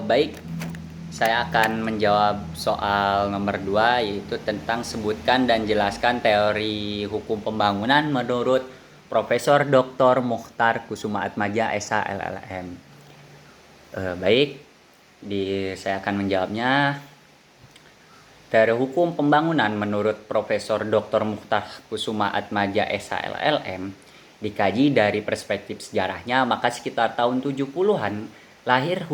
Baik, saya akan menjawab soal nomor 2, yaitu tentang sebutkan dan jelaskan teori hukum pembangunan menurut Profesor Dr. Muchtar Kusumaatmadja SH LLM. Baik, saya akan menjawabnya. Teori hukum pembangunan menurut Profesor Dr. Muchtar Kusumaatmadja SH LLM dikaji dari perspektif sejarahnya, maka sekitar tahun 70-an lahir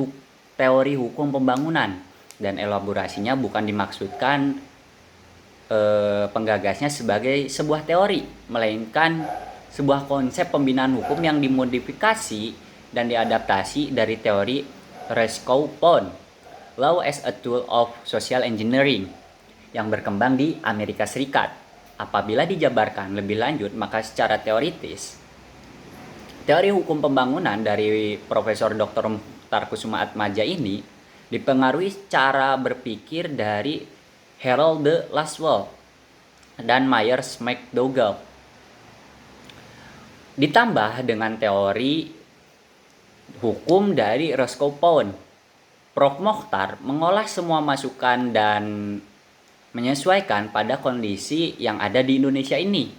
teori hukum pembangunan, dan elaborasinya bukan dimaksudkan penggagasnya sebagai sebuah teori, melainkan sebuah konsep pembinaan hukum yang dimodifikasi dan diadaptasi dari teori Roscoe-Pound, Law as a Tool of Social Engineering, yang berkembang di Amerika Serikat. Apabila dijabarkan lebih lanjut, maka secara teoritis, teori hukum pembangunan dari Profesor Dr. Muchtar Kusumaatmadja ini dipengaruhi cara berpikir dari Harold de Laswell dan Myers McDougall, ditambah dengan teori hukum dari Roscoe-Pound. Prof. Muchtar mengolah semua masukan dan menyesuaikan pada kondisi yang ada di Indonesia ini.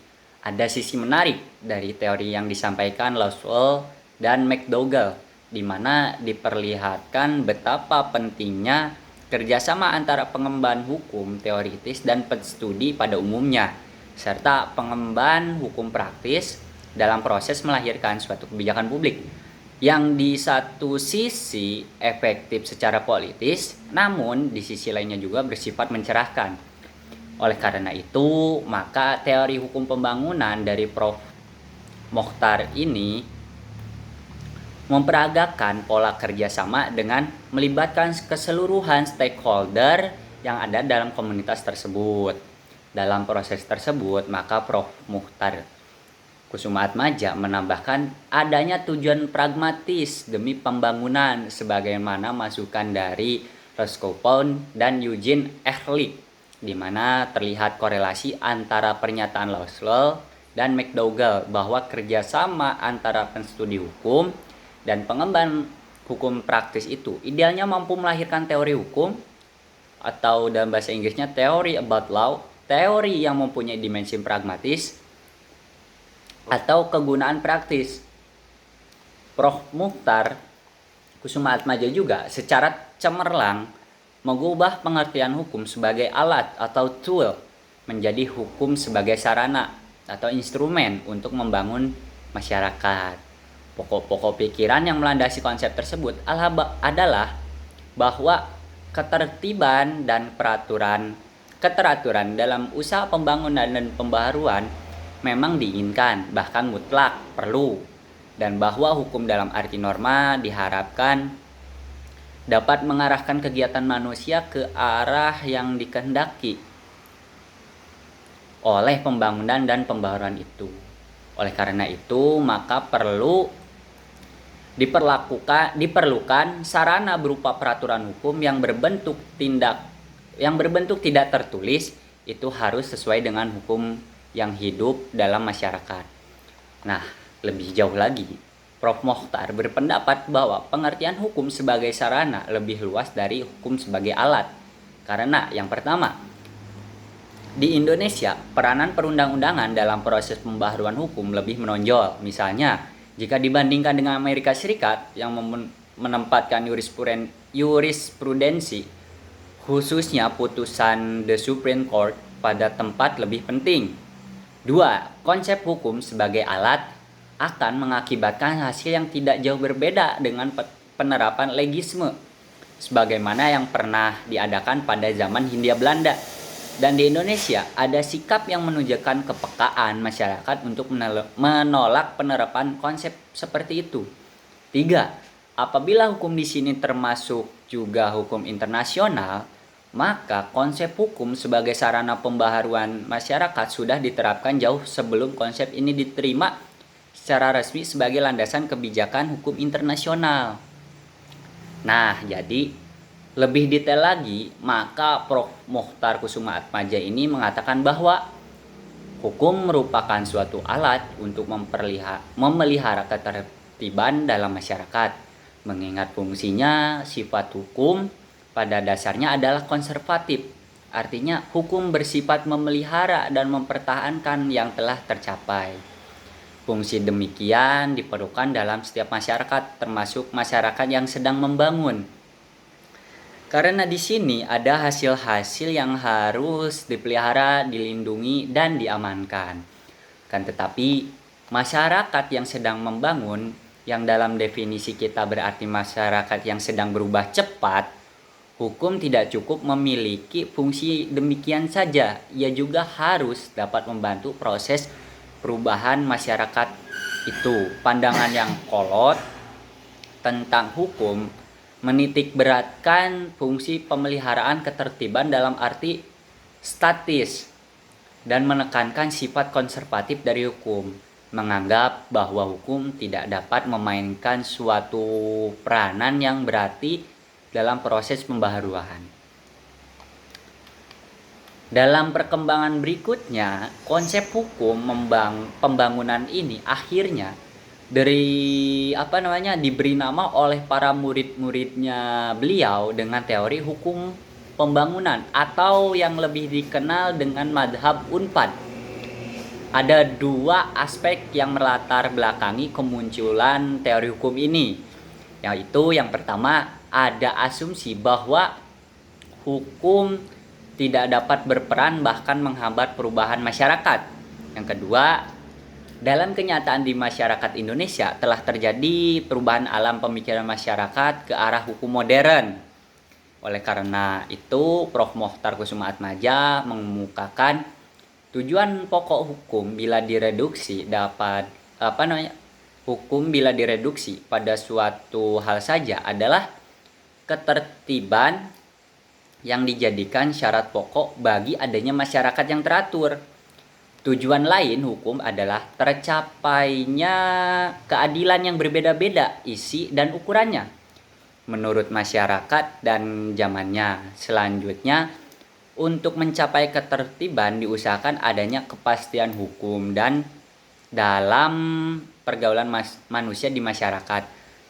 Ada sisi menarik dari teori yang disampaikan Laswell dan McDougall, di mana diperlihatkan betapa pentingnya kerjasama antara pengemban hukum teoritis dan penstudi pada umumnya, serta pengemban hukum praktis dalam proses melahirkan suatu kebijakan publik yang di satu sisi efektif secara politis, namun di sisi lainnya juga bersifat mencerahkan. Oleh karena itu, maka teori hukum pembangunan dari Prof. Muchtar ini memperagakan pola kerjasama dengan melibatkan keseluruhan stakeholder yang ada dalam komunitas tersebut. Dalam proses tersebut, maka Prof. Muchtar Kusumaatmadja menambahkan adanya tujuan pragmatis demi pembangunan sebagaimana masukan dari Roscoe-Pound dan Eugene Ehrlich, di mana terlihat korelasi antara pernyataan Laswell dan McDougall bahwa kerjasama antara penstudi hukum dan pengemban hukum praktis itu idealnya mampu melahirkan teori hukum, atau dalam bahasa Inggrisnya theory about law, teori yang mempunyai dimensi pragmatis atau kegunaan praktis. Prof. Muchtar Kusumaatmadja juga secara cemerlang mengubah pengertian hukum sebagai alat atau tool menjadi hukum sebagai sarana atau instrumen untuk membangun masyarakat. Pokok-pokok pikiran yang melandasi konsep tersebut adalah bahwa ketertiban dan keteraturan dalam usaha pembangunan dan pembaharuan memang diinginkan, bahkan mutlak perlu, dan bahwa hukum dalam arti norma diharapkan dapat mengarahkan kegiatan manusia ke arah yang dikehendaki oleh pembangunan dan pembaharuan itu. Oleh karena itu, maka diperlukan sarana berupa peraturan hukum yang berbentuk tidak tertulis, itu harus sesuai dengan hukum yang hidup dalam masyarakat. Nah, lebih jauh lagi, Prof. Muchtar berpendapat bahwa pengertian hukum sebagai sarana lebih luas dari hukum sebagai alat. Karena yang pertama, di Indonesia, peranan perundang-undangan dalam proses pembaharuan hukum lebih menonjol. Misalnya, jika dibandingkan dengan Amerika Serikat yang menempatkan jurisprudensi, khususnya putusan The Supreme Court, pada tempat lebih penting. 2. Konsep hukum sebagai alat akan mengakibatkan hasil yang tidak jauh berbeda dengan penerapan legisme sebagaimana yang pernah diadakan pada zaman Hindia Belanda. Dan di Indonesia ada sikap yang menunjukkan kepekaan masyarakat untuk menolak penerapan konsep seperti itu. 3. Apabila hukum di sini termasuk juga hukum internasional, maka konsep hukum sebagai sarana pembaharuan masyarakat sudah diterapkan jauh sebelum konsep ini diterima secara resmi sebagai landasan kebijakan hukum internasional. Nah, jadi lebih detail lagi, maka Prof. Muchtar Kusumaatmadja ini mengatakan bahwa hukum merupakan suatu alat untuk memelihara ketertiban dalam masyarakat, Mengingat fungsinya, sifat hukum pada dasarnya adalah konservatif. Artinya hukum bersifat memelihara dan mempertahankan yang telah tercapai. Fungsi demikian diperlukan dalam setiap masyarakat, termasuk masyarakat yang sedang membangun. Karena di sini ada hasil-hasil yang harus dipelihara, dilindungi, dan diamankan. Kan tetapi masyarakat yang sedang membangun, yang dalam definisi kita berarti masyarakat yang sedang berubah cepat, hukum tidak cukup memiliki fungsi demikian saja. Ia juga harus dapat membantu proses perubahan masyarakat itu. Pandangan yang kolot tentang hukum menitik beratkan fungsi pemeliharaan ketertiban dalam arti statis dan menekankan sifat konservatif dari hukum, menganggap bahwa hukum tidak dapat memainkan suatu peranan yang berarti dalam proses pembaharuan. Dalam perkembangan berikutnya, konsep hukum pembangunan ini akhirnya diberi nama oleh para murid-muridnya beliau dengan teori hukum pembangunan atau yang lebih dikenal dengan madhab Unpad. Ada dua aspek yang melatar belakangi kemunculan teori hukum ini, yaitu yang pertama ada asumsi bahwa hukum tidak dapat berperan bahkan menghambat perubahan masyarakat. Yang kedua, dalam kenyataan di masyarakat Indonesia telah terjadi perubahan alam pemikiran masyarakat ke arah hukum modern. Oleh karena itu, Prof. Mokhtar Kusumaatmadja mengemukakan tujuan pokok hukum bila direduksi pada suatu hal saja adalah ketertiban yang dijadikan syarat pokok bagi adanya masyarakat yang teratur. Tujuan lain hukum adalah tercapainya keadilan yang berbeda-beda isi dan ukurannya menurut masyarakat dan zamannya. Selanjutnya, untuk mencapai ketertiban diusahakan adanya kepastian hukum dan dalam pergaulan manusia di masyarakat,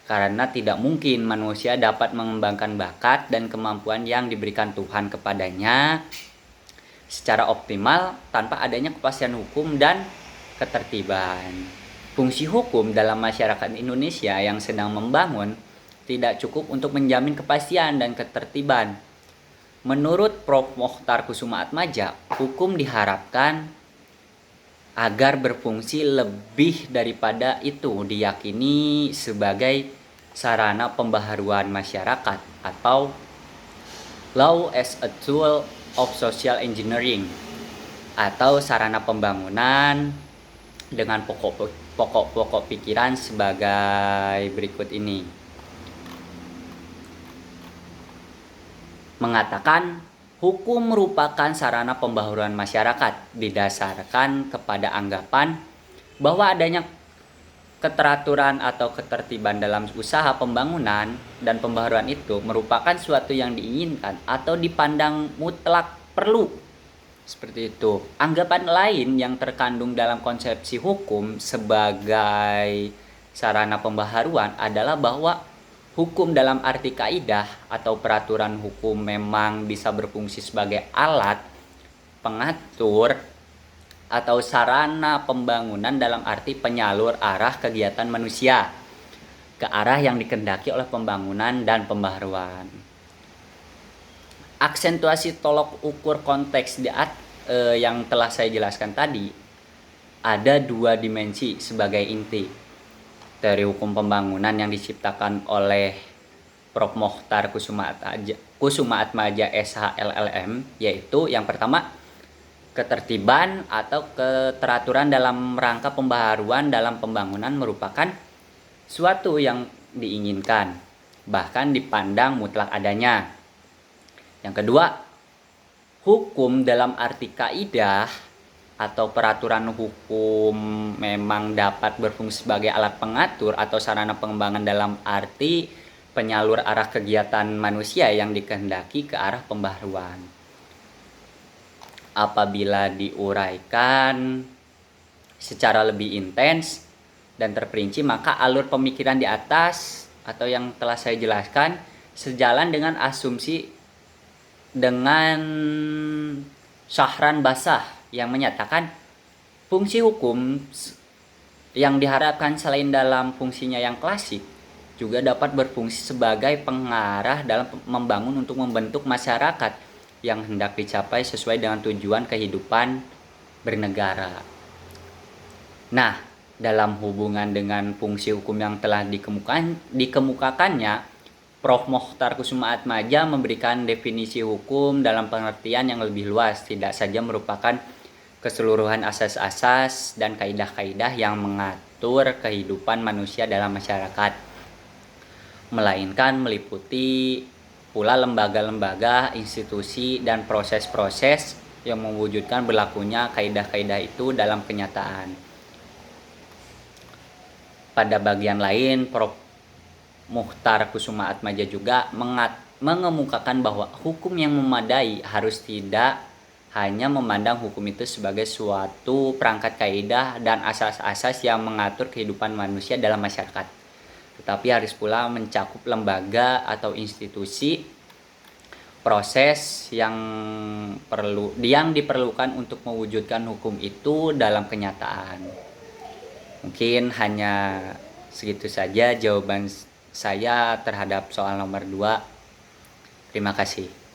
karena tidak mungkin manusia dapat mengembangkan bakat dan kemampuan yang diberikan Tuhan kepadanya secara optimal tanpa adanya kepastian hukum dan ketertiban. Fungsi hukum dalam masyarakat Indonesia yang sedang membangun tidak cukup untuk menjamin kepastian dan ketertiban. Menurut Prof. Mokhtar Kusumaatmadja, hukum diharapkan agar berfungsi lebih daripada itu, diyakini sebagai sarana pembaharuan masyarakat atau law as a tool of social engineering, atau sarana pembangunan dengan pokok-pokok pikiran sebagai berikut ini. Mengatakan hukum merupakan sarana pembaharuan masyarakat didasarkan kepada anggapan bahwa adanya keteraturan atau ketertiban dalam usaha pembangunan dan pembaharuan itu merupakan suatu yang diinginkan atau dipandang mutlak perlu. Seperti itu. Anggapan lain yang terkandung dalam konsepsi hukum sebagai sarana pembaharuan adalah bahwa hukum dalam arti kaidah atau peraturan hukum memang bisa berfungsi sebagai alat pengatur atau sarana pembangunan dalam arti penyalur arah kegiatan manusia ke arah yang dikehendaki oleh pembangunan dan pembaharuan. Aksentuasi tolok ukur konteks yang telah saya jelaskan tadi, ada dua dimensi sebagai inti teori hukum pembangunan yang diciptakan oleh Prof. Mokhtar Kusumaatmadja SHLLM, yaitu yang pertama ketertiban atau keteraturan dalam rangka pembaharuan dalam pembangunan merupakan suatu yang diinginkan, bahkan dipandang mutlak adanya. Yang kedua, hukum dalam arti kaidah atau peraturan hukum memang dapat berfungsi sebagai alat pengatur atau sarana pengembangan dalam arti penyalur arah kegiatan manusia yang dikehendaki ke arah pembaharuan. Apabila diuraikan secara lebih intens dan terperinci, maka alur pemikiran di atas atau yang telah saya jelaskan sejalan dengan asumsi dengan Syahran Basah yang menyatakan fungsi hukum yang diharapkan selain dalam fungsinya yang klasik juga dapat berfungsi sebagai pengarah dalam membangun untuk membentuk masyarakat yang hendak dicapai sesuai dengan tujuan kehidupan bernegara. Nah, dalam hubungan dengan fungsi hukum yang telah dikemukakannya, Prof. Mokhtar Kusumaatmadja memberikan definisi hukum dalam pengertian yang lebih luas, tidak saja merupakan keseluruhan asas-asas dan kaidah-kaidah yang mengatur kehidupan manusia dalam masyarakat, melainkan meliputi pula lembaga-lembaga, institusi, dan proses-proses yang mewujudkan berlakunya kaidah-kaidah itu dalam kenyataan. Pada bagian lain, Prof. Mokhtar Kusumaatmadja juga mengemukakan bahwa hukum yang memadai harus tidak hanya memandang hukum itu sebagai suatu perangkat kaidah dan asas-asas yang mengatur kehidupan manusia dalam masyarakat, tetapi harus pula mencakup lembaga atau institusi, proses yang diperlukan untuk mewujudkan hukum itu dalam kenyataan. Mungkin hanya segitu saja jawaban saya terhadap soal nomor 2. Terima kasih.